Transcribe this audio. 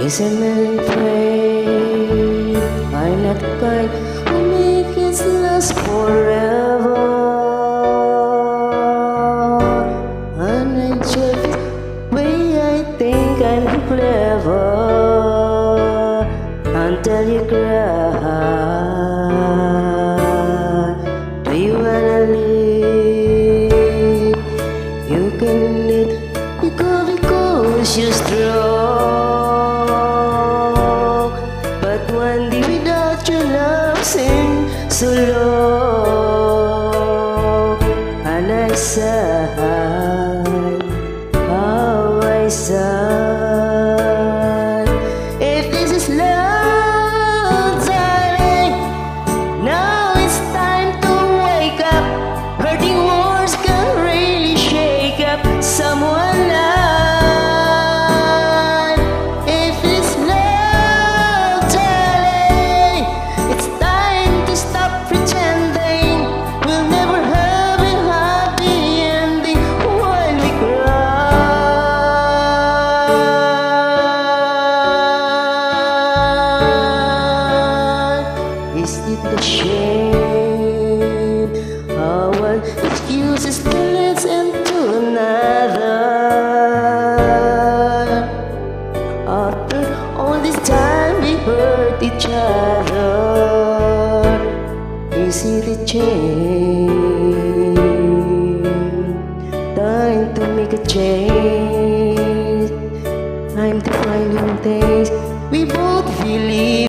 Isn't it afraid I'm not the kind who make it last forever? And I just way I think I'm clever until you cry. Do you wanna live? You can live because you're strong. But one day without your love seems so long. And I sigh, how I sigh. If this is love, darling, now it's time to wake up. Hurting words can really shake up someone life. If it's love, darling, it's time to stop pretending. We'll never have a happy ending while we cry. Is it a shame how one excuses leads into another? After all this time we hurt each other. Is it a change? Time to make a change. Time to find new things we both believe.